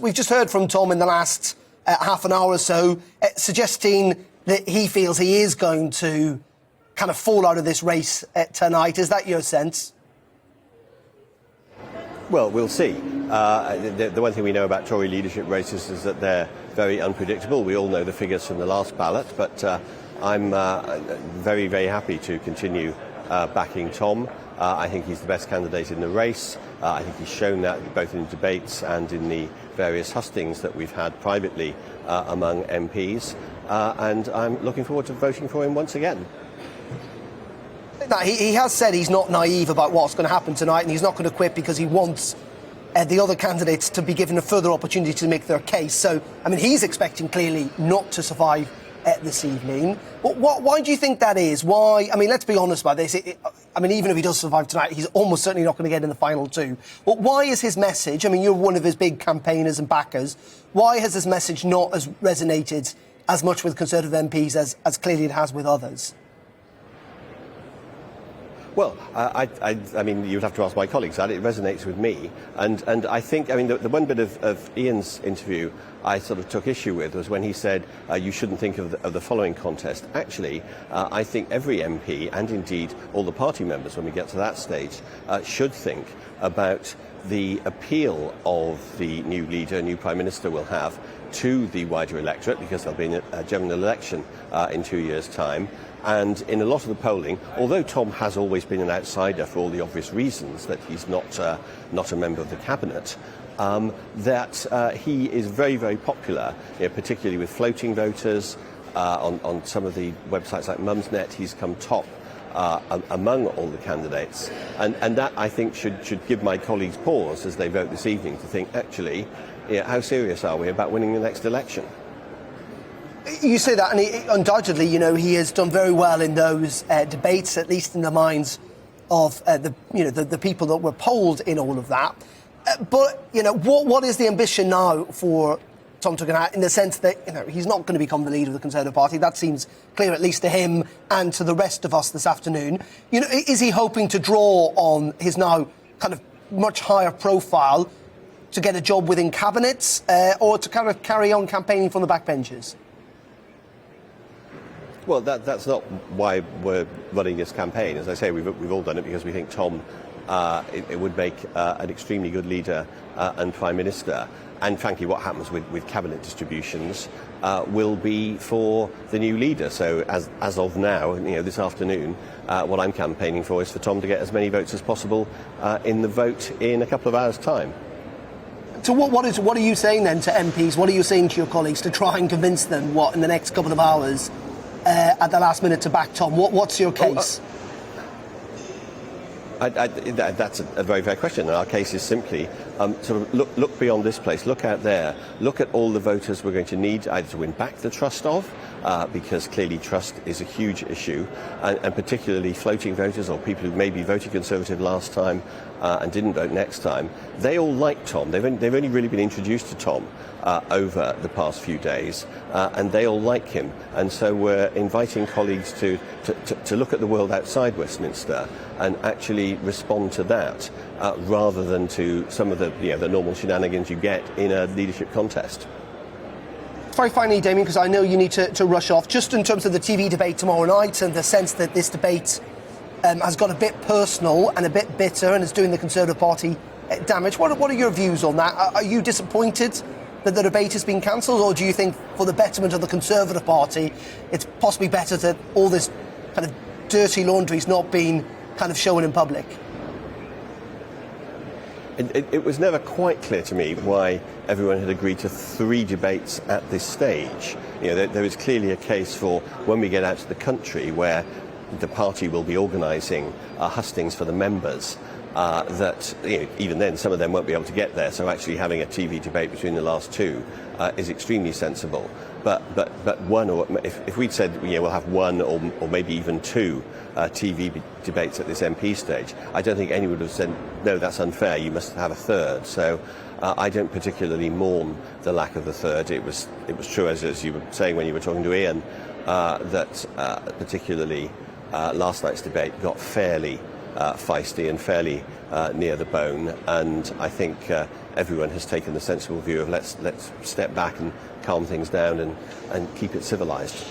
we've just heard from Tom in the last half an hour or so, suggesting that he feels he is going to kind of fall out of this race tonight. Is that your sense? Well, we'll see. The one thing we know about Tory leadership races is that they're very unpredictable. We all know the figures from the last ballot, but I'm very, very happy to continue backing Tom. I think he's the best candidate in the race. I think he's shown that both in debates and in the various hustings that we've had privately among MPs. And I'm looking forward to voting for him once again. Now, he has said he's not naive about what's going to happen tonight, and he's not going to quit because he wants the other candidates to be given a further opportunity to make their case. So, I mean, he's expecting clearly not to survive this evening. But why do you think that is? Why? I mean, let's be honest about this. I mean, even if he does survive tonight, he's almost certainly not going to get in the final two. But why is his message, I mean, you're one of his big campaigners and backers, why has his message not as resonated as much with Conservative MPs as clearly it has with others? Well, I mean, you'd have to ask my colleagues that. It resonates with me. And I think, I mean, the one bit of Ian's interview I sort of took issue with was when he said you shouldn't think of the following contest. Actually, I think every MP, and indeed all the party members when we get to that stage, should think about the appeal of the new leader, new Prime Minister will have to the wider electorate, because there'll be a general election in 2 years' time. And in a lot of the polling, although Tom has always been an outsider for all the obvious reasons that he's not a member of the cabinet, that he is very, very popular, particularly with floating voters. On some of the websites like Mumsnet, he's come top among all the candidates. And that, I think, should give my colleagues pause as they vote this evening to think, actually, how serious are we about winning the next election? You say that, and undoubtedly, he has done very well in those debates, at least in the minds of the people that were polled in all of that. But what is the ambition now for Tom Tugendhat, in the sense that he's not going to become the leader of the Conservative Party? That seems clear, at least to him and to the rest of us this afternoon. Is he hoping to draw on his now kind of much higher profile to get a job within cabinets, or to kind of carry on campaigning from the backbenches? Well, that's not why we're running this campaign. As I say, we've all done it because we think Tom it would make an extremely good leader and Prime Minister. And frankly, what happens with cabinet distributions will be for the new leader. So as of now, this afternoon, what I'm campaigning for is for Tom to get as many votes as possible in the vote in a couple of hours' time. So what are you saying then to MPs? What are you saying to your colleagues to try and convince them, in the next couple of hours at the last minute to back Tom? What's your case? That's a very fair question. And our case is simply sort of look beyond this place, look out there, look at all the voters we're going to need either to win back the trust of, because clearly trust is a huge issue, and particularly floating voters or people who maybe voted Conservative last time and didn't vote next time. They all like Tom. They've only really been introduced to Tom over the past few days, and they all like him. And so we're inviting colleagues to look at the world outside Westminster and actually respond to that, rather than to some of the normal shenanigans you get in a leadership contest. Very finally, Damian, because I know you need to rush off, just in terms of the TV debate tomorrow night and the sense that this debate has got a bit personal and a bit bitter and is doing the Conservative Party damage. What are your views on that? Are you disappointed that the debate has been cancelled, or do you think for the betterment of the Conservative Party it's possibly better that all this kind of dirty laundry is not being kind of shown in public? It was never quite clear to me why everyone had agreed to 3 debates at this stage. There is clearly a case for when we get out to the country where the party will be organising hustings for the members, that even then some of them won't be able to get there. So actually having a TV debate between the last 2 is extremely sensible. But one, or if we'd said we'll have 1 or maybe even 2 TV debates at this MP stage, I don't think anyone would have said no, that's unfair. You must have a 3rd. So I don't particularly mourn the lack of the 3rd. It was true, as you were saying when you were talking to Ian, that particularly last night's debate got fairly feisty and fairly near the bone, and I think everyone has taken the sensible view of let's step back and calm things down and keep it civilised.